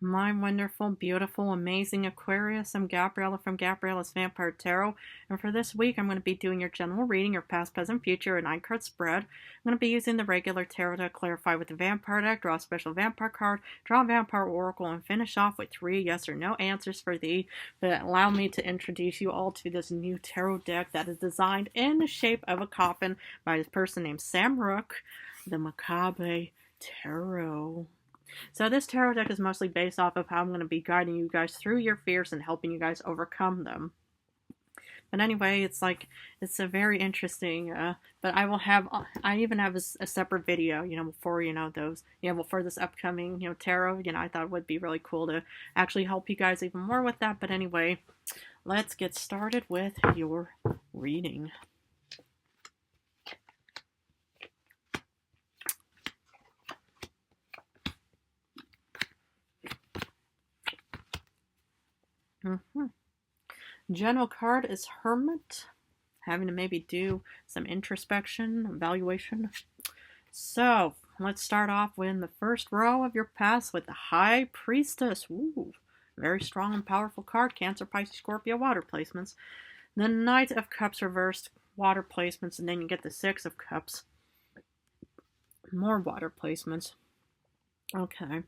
My wonderful, beautiful, amazing Aquarius. I'm Gabriella from Gabriella's Vampire Tarot. And for this week, I'm going to be doing your general reading, your past, present, future, and 9-card spread. I'm going to be using the regular tarot to clarify with the vampire deck, draw a special vampire card, draw a vampire oracle, and finish off with 3 yes or no answers for thee. But allow me to introduce you all to this new tarot deck that is designed in the shape of a coffin by this person named Sam Rook, the Macabre Tarot. So this tarot deck is mostly based off of how I'm going to be guiding you guys through your fears and helping you guys overcome them. But anyway, it's a very interesting, but I even have a separate video, for, those, for this upcoming, tarot, I thought it would be really cool to actually help you guys even more with that. But anyway, let's get started with your reading. General card is Hermit, having to maybe do some introspection, evaluation. So let's start off with the first row of your past with the High Priestess. Ooh, very strong and powerful card. Cancer, Pisces, Scorpio, water placements. The Knight of Cups reversed, water placements, and then you get the Six of Cups. More water placements. Okay.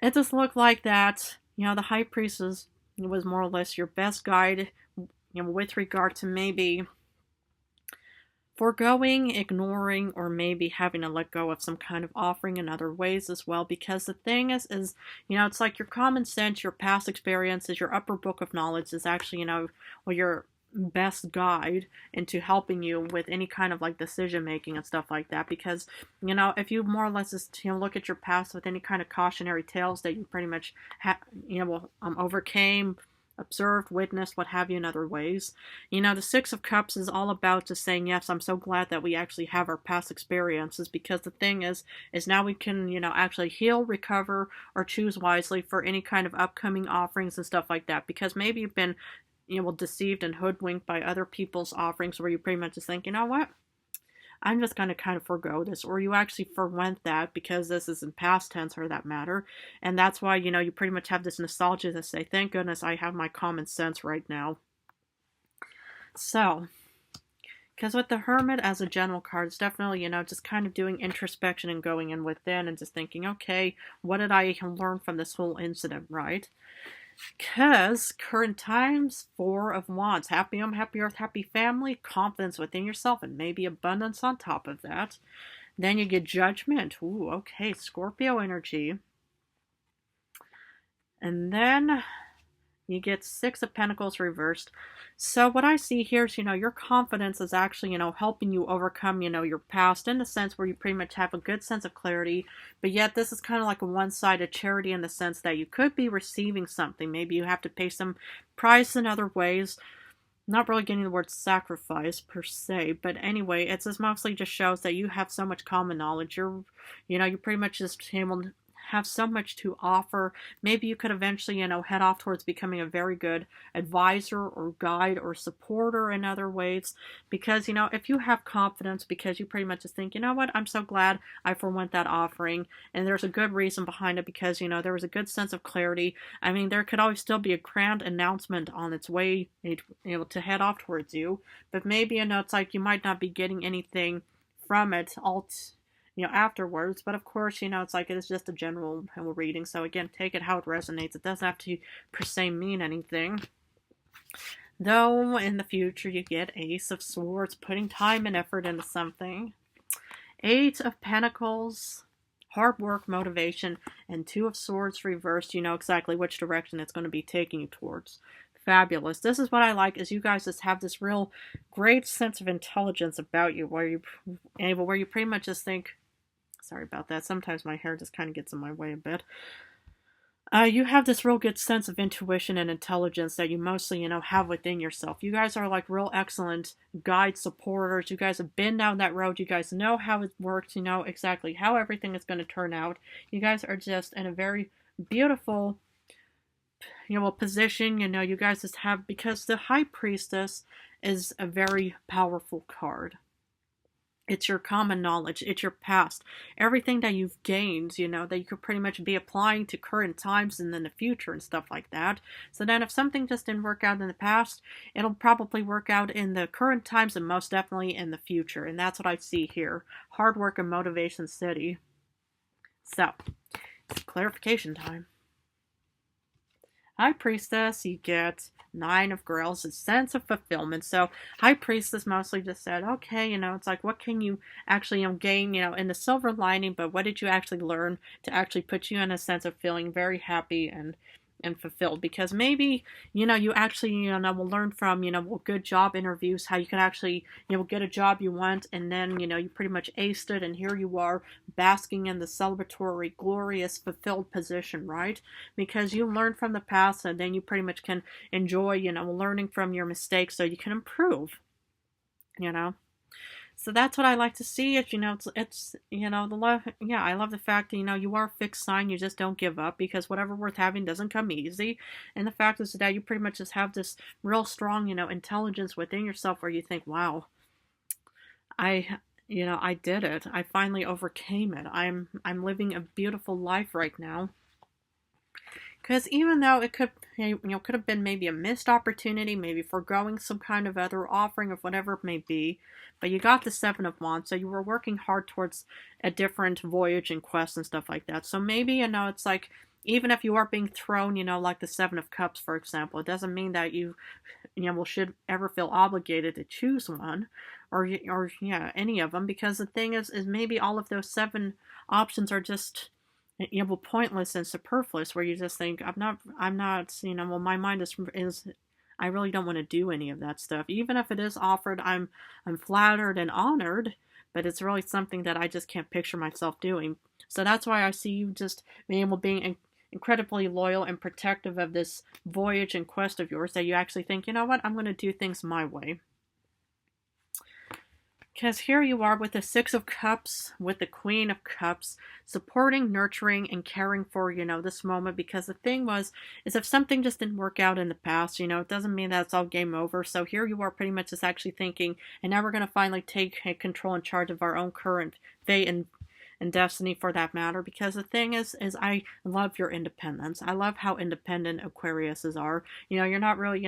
It just looked like that, the High Priestess was more or less your best guide, with regard to maybe foregoing, ignoring, or maybe having to let go of some kind of offering in other ways as well. Because the thing is, it's like your common sense, your past experiences, your upper book of knowledge is actually, your best guide into helping you with any kind of like decision making and stuff like that. Because if you more or less just look at your past with any kind of cautionary tales that you pretty much overcame, observed, witnessed, what have you, in other ways. The Six of Cups is all about just saying, yes, I'm so glad that we actually have our past experiences, because the thing is now we can, actually heal, recover, or choose wisely for any kind of upcoming offerings and stuff like that. Because maybe you've been deceived and hoodwinked by other people's offerings, where you pretty much just think, you know what, I'm just going to kind of forego this, or you actually forwent that because this is in past tense, or that matter, and that's why, you pretty much have this nostalgia to say, thank goodness I have my common sense right now. So, because with the Hermit as a general card, it's definitely, just kind of doing introspection and going in within and just thinking, okay, what did I learn from this whole incident, right? Because current times, 4 of Wands, happy home, happy earth, happy family, confidence within yourself, and maybe abundance on top of that. Then you get Judgment. Ooh, okay, Scorpio energy. And then you get 6 of Pentacles reversed. So what I see here is, your confidence is actually, helping you overcome, your past, in the sense where you pretty much have a good sense of clarity. But yet this is kind of like a one-sided charity, in the sense that you could be receiving something. Maybe you have to pay some price in other ways. Not really getting the word sacrifice per se, but anyway, it's just mostly just shows that you have so much common knowledge. You pretty much just able have so much to offer. Maybe you could eventually, head off towards becoming a very good advisor or guide or supporter in other ways. Because, if you have confidence, because you pretty much just think, you know what, I'm so glad I forwent that offering, and there's a good reason behind it, because, there was a good sense of clarity. I mean, there could always still be a grand announcement on its way, to head off towards you, but maybe, it's like you might not be getting anything from it afterwards. But of course, it's like, it's just a general reading. So again, take it how it resonates. It doesn't have to per se mean anything. Though in the future you get Ace of Swords, putting time and effort into something. 8 of Pentacles, hard work, motivation, and 2 of Swords reversed. You know exactly which direction it's going to be taking you towards. Fabulous. This is what I like, is you guys just have this real great sense of intelligence about you, where you pretty much just think, sorry about that, sometimes my hair just kind of gets in my way a bit. You have this real good sense of intuition and intelligence that you mostly, have within yourself. You guys are like real excellent guide supporters. You guys have been down that road. You guys know how it works. You know exactly how everything is going to turn out. You guys are just in a very beautiful, position. You guys just have, because the High Priestess is a very powerful card. It's your common knowledge. It's your past. Everything that you've gained, that you could pretty much be applying to current times and then the future and stuff like that. So then if something just didn't work out in the past, it'll probably work out in the current times and most definitely in the future. And that's what I see here. Hard work and motivation city. So, it's clarification time. High Priestess, you get Nine of Grails, a sense of fulfillment. So High Priestess mostly just said, okay, it's like, what can you actually gain, in the silver lining, but what did you actually learn to actually put you in a sense of feeling very happy and fulfilled? Because maybe, you actually, will learn from, good job interviews, how you can actually, get a job you want, and then, you pretty much aced it, and here you are basking in the celebratory, glorious, fulfilled position, right? Because you learned from the past, and then you pretty much can enjoy, learning from your mistakes so you can improve, So that's what I like to see. It's the love. Yeah, I love the fact that you are a fixed sign. You just don't give up, because whatever worth having doesn't come easy. And the fact is that you pretty much just have this real strong intelligence within yourself where you think, wow, I did it. I finally overcame it. I'm living a beautiful life right now. Because even though it could have been maybe a missed opportunity, maybe foregoing some kind of other offering of whatever it may be, but you got the Seven of Wands, so you were working hard towards a different voyage and quest and stuff like that. So maybe, it's like, even if you are being thrown, like the Seven of Cups, for example, it doesn't mean that you should ever feel obligated to choose one, or any of them, because the thing is maybe all of those 7 options are just pointless and superfluous, where you just think, I'm not, well, my mind is, I really don't want to do any of that stuff. Even if it is offered, I'm flattered and honored, but it's really something that I just can't picture myself doing. So that's why I see you just being incredibly loyal and protective of this voyage and quest of yours, that you actually think, you know what, I'm going to do things my way. Because here you are with the Six of Cups, with the Queen of Cups, supporting, nurturing, and caring for, this moment. Because the thing is if something just didn't work out in the past, it doesn't mean that it's all game over. So here you are pretty much just actually thinking, and now we're going to finally take control and charge of our own current fate and destiny, for that matter. Because the thing is I love your independence. I love how independent Aquariuses are. You're not really,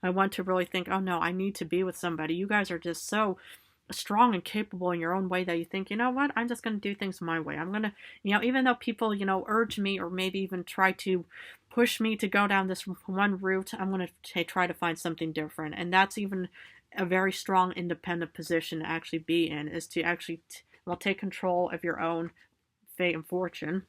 I want to really think, oh no, I need to be with somebody. You guys are just so strong and capable in your own way that you think, you know what, I'm just going to do things my way. I'm going to, even though people, urge me or maybe even try to push me to go down this one route, I'm going to try to find something different. And that's even a very strong independent position to actually be in, is to actually take control of your own fate and fortune.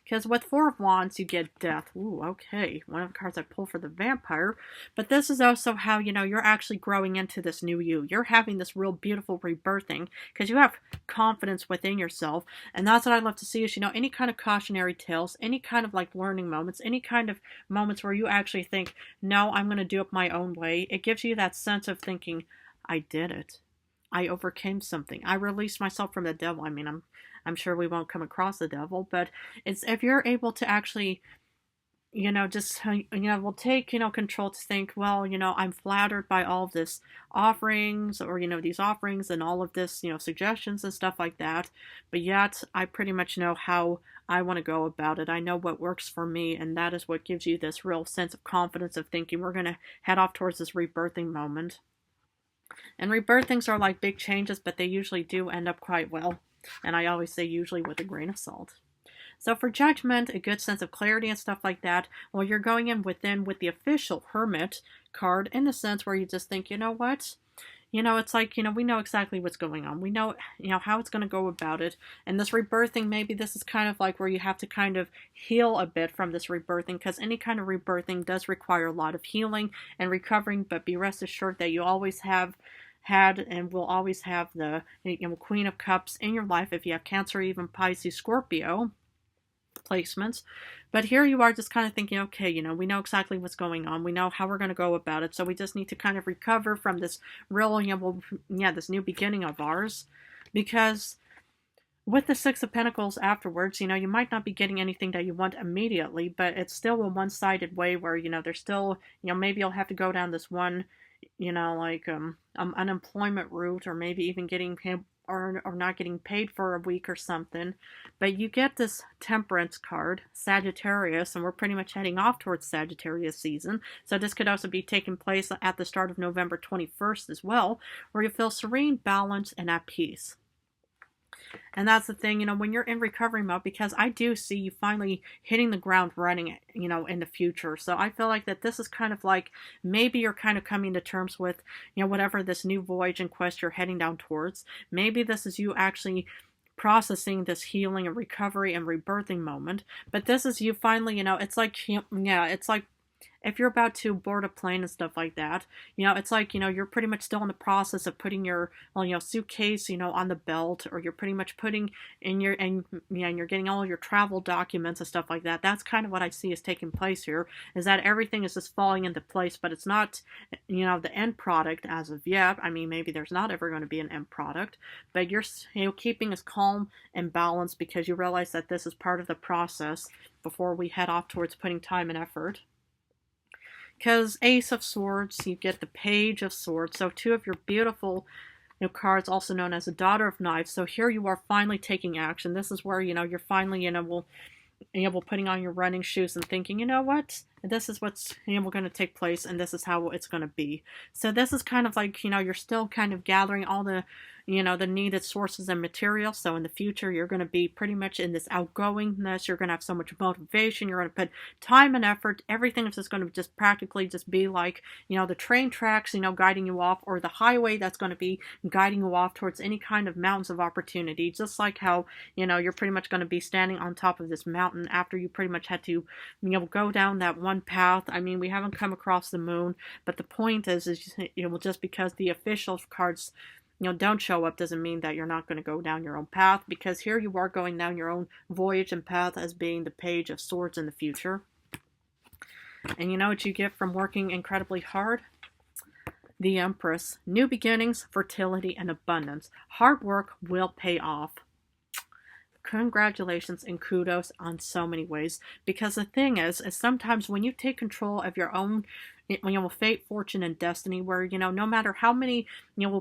Because with Four of Wands, you get Death. Ooh, okay. One of the cards I pulled for the Vampire. But this is also how, you're actually growing into this new you. You're having this real beautiful rebirthing, because you have confidence within yourself. And that's what I love to see is, any kind of cautionary tales, any kind of learning moments, any kind of moments where you actually think, no, I'm going to do it my own way. It gives you that sense of thinking, I did it. I overcame something. I released myself from the devil. I mean, I'm sure we won't come across the devil, but it's if you're able to actually, just, will take, control to think, well, I'm flattered by all of this offerings, or, these offerings and all of this, suggestions and stuff like that. But yet I pretty much know how I want to go about it. I know what works for me. And that is what gives you this real sense of confidence of thinking we're going to head off towards this rebirthing moment. And rebirthings are like big changes, but they usually do end up quite well. And I always say usually with a grain of salt. So for Judgment, a good sense of clarity and stuff like that, well, you're going in with the official Hermit card, in the sense where you just think, you know what? It's like, we know exactly what's going on. We know, how it's going to go about it. And this rebirthing, maybe this is kind of like where you have to kind of heal a bit from this rebirthing, because any kind of rebirthing does require a lot of healing and recovering, but be rest assured that you always have had and will always have the Queen of Cups in your life if you have Cancer, even Pisces, Scorpio placements. But here you are just kind of thinking, okay, we know exactly what's going on. We know how we're going to go about it. So we just need to kind of recover from this real, this new beginning of ours. Because with the Six of Pentacles afterwards, you might not be getting anything that you want immediately, but it's still a one-sided way where, there's still, maybe you'll have to go down this one, like unemployment route, or maybe even getting or not getting paid for a week or something. But you get this Temperance card, Sagittarius, and we're pretty much heading off towards Sagittarius season. So this could also be taking place at the start of November 21st as well, where you feel serene, balanced, and at peace. And that's the thing, when you're in recovery mode, because I do see you finally hitting the ground running, in the future. So I feel like that this is kind of like maybe you're kind of coming to terms with, whatever this new voyage and quest you're heading down towards. Maybe this is you actually processing this healing and recovery and rebirthing moment. But this is you finally, it's like, it's like if you're about to board a plane and stuff like that, it's like, you're pretty much still in the process of putting your, suitcase, on the belt, or you're pretty much putting in your, and you're getting all your travel documents and stuff like that. That's kind of what I see is taking place here, is that everything is just falling into place, but it's not, the end product as of yet. I mean, maybe there's not ever going to be an end product, but you're, keeping as calm and balanced because you realize that this is part of the process before we head off towards putting time and effort. Because Ace of Swords, you get the Page of Swords. So two of your beautiful cards, also known as the Daughter of Knives. So here you are finally taking action. This is where, you're finally, putting on your running shoes and thinking, what? This is what's, going to take place, and this is how it's going to be. So this is kind of like, you're still kind of gathering all the, the needed sources and materials. So in the future, you're going to be pretty much in this outgoingness. You're going to have so much motivation. You're going to put time and effort. Everything is just going to just practically just be like, the train tracks, guiding you off, or the highway that's going to be guiding you off towards any kind of mountains of opportunity. Just like how, you're pretty much going to be standing on top of this mountain after you pretty much had to, go down that one path. I mean, we haven't come across the moon, but the point is just because the official cards don't show up doesn't mean that you're not going to go down your own path, because here you are going down your own voyage and path as being the Page of Swords in the future. And you know what you get from working incredibly hard? The Empress. New beginnings, fertility, and abundance. Hard work will pay off. Congratulations and kudos on so many ways, because the thing is sometimes when you take control of your own fate, fortune, and destiny, where no matter how many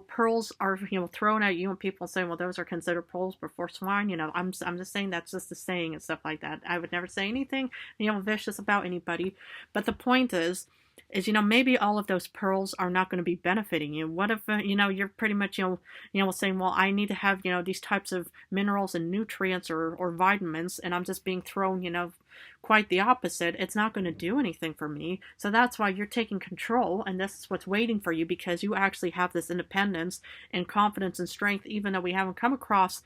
pearls are thrown at you, and people say, well, those are considered pearls before swine, I'm just saying that's just a saying and stuff like that. I would never say anything vicious about anybody, but the point is maybe all of those pearls are not going to be benefiting you. What if you're pretty much saying, well, I need to have these types of minerals and nutrients or vitamins, and I'm just being thrown quite the opposite. It's not going to do anything for me. So that's why you're taking control, and this is what's waiting for you, because you actually have this independence and confidence and strength, even though we haven't come across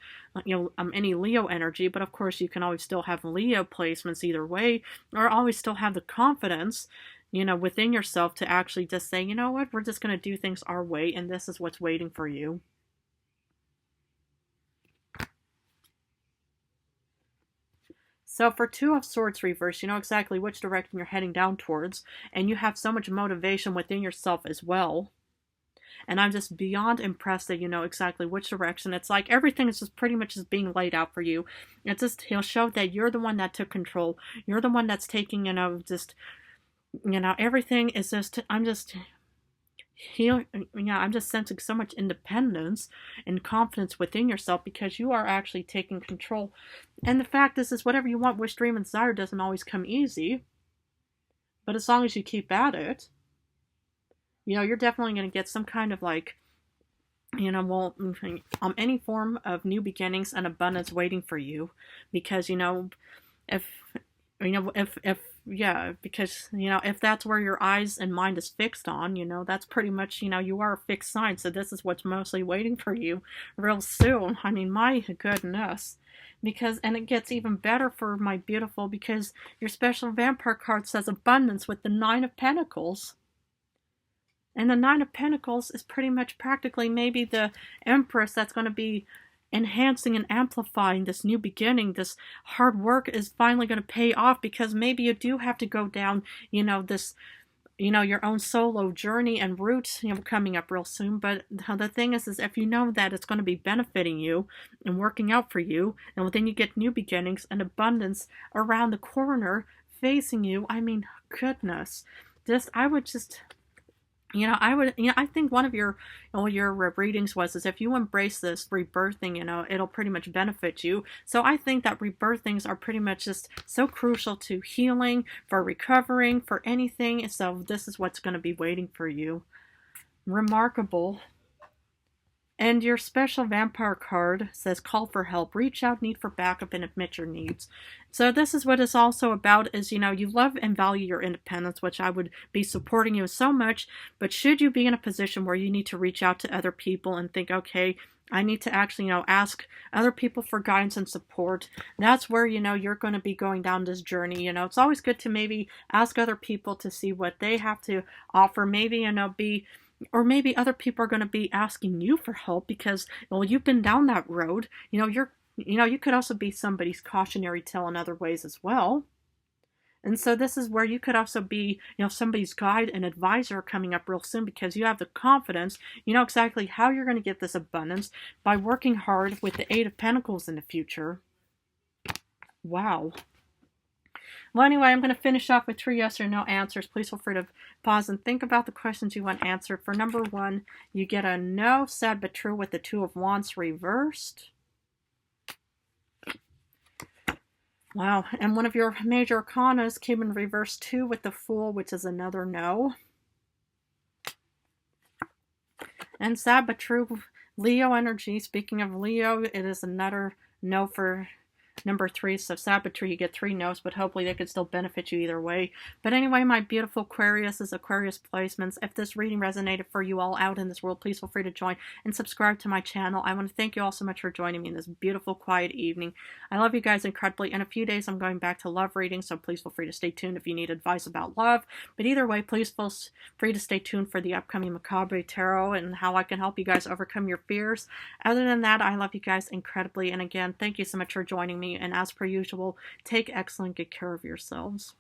any Leo energy. But of course you can always still have Leo placements either way, or always still have the confidence within yourself to actually just say, what, we're just going to do things our way, and this is what's waiting for you. So for Two of Swords reverse, you know exactly which direction you're heading down towards, and you have so much motivation within yourself as well. And I'm just beyond impressed that you know exactly which direction. It's like everything is just pretty much just being laid out for you. It's just, he'll show that you're the one that took control. You're the one that's taking, everything is just, I'm just sensing so much independence and confidence within yourself, because you are actually taking control. And the fact is whatever you want, wish, dream, and desire doesn't always come easy. But as long as you keep at it, you're definitely going to get some kind of any form of new beginnings and abundance waiting for you. Because, if that's where your eyes and mind is fixed on, that's pretty much, you are a fixed sign. So this is what's mostly waiting for you real soon. I mean, my goodness. And it gets even better for my beautiful, because your special vampire card says abundance with the Nine of Pentacles. And the Nine of Pentacles is pretty much practically maybe the Empress that's going to be enhancing and amplifying this new beginning. This hard work is finally going to pay off, because maybe you do have to go down, this, your own solo journey and route, coming up real soon. But the thing is if you know that it's going to be benefiting you and working out for you, and then you get new beginnings and abundance around the corner facing you. I mean, goodness, I would just, I think one of your readings was is if you embrace this rebirthing, it'll pretty much benefit you. So I think that rebirthings are pretty much just so crucial to healing, for recovering, for anything. So this is what's going to be waiting for you. Remarkable. And your special vampire card says call for help, reach out, need for backup, and admit your needs. So this is what it's also about is, you love and value your independence, which I would be supporting you so much. But should you be in a position where you need to reach out to other people and think, okay, I need to actually, ask other people for guidance and support. That's where, you're going to be going down this journey. It's always good to maybe ask other people to see what they have to offer. Maybe, or maybe other people are going to be asking you for help because, well, you've been down that road. You could also be somebody's cautionary tale in other ways as well. And so this is where you could also be, somebody's guide and advisor coming up real soon because you have the confidence, you know exactly how you're going to get this abundance by working hard with the Eight of Pentacles in the future. Wow. Well, anyway, I'm going to finish off with 3 yes or no answers. Please feel free to pause and think about the questions you want answered. For number 1, you get a no, sad but true with the Two of Wands reversed. Wow, and one of your major arcanas came in reverse too with the Fool, which is another no. And sad but true, Leo energy. Speaking of Leo, it is another no for number 3, so sad but true, you get 3 no's, but hopefully they could still benefit you either way. But anyway, my beautiful Aquarius placements. If this reading resonated for you all out in this world, please feel free to join and subscribe to my channel. I want to thank you all so much for joining me in this beautiful, quiet evening. I love you guys incredibly. In a few days, I'm going back to love reading, so please feel free to stay tuned if you need advice about love. But either way, please feel free to stay tuned for the upcoming Macabre Tarot and how I can help you guys overcome your fears. Other than that, I love you guys incredibly. And again, thank you so much for joining me. And as per usual, take excellent good care of yourselves.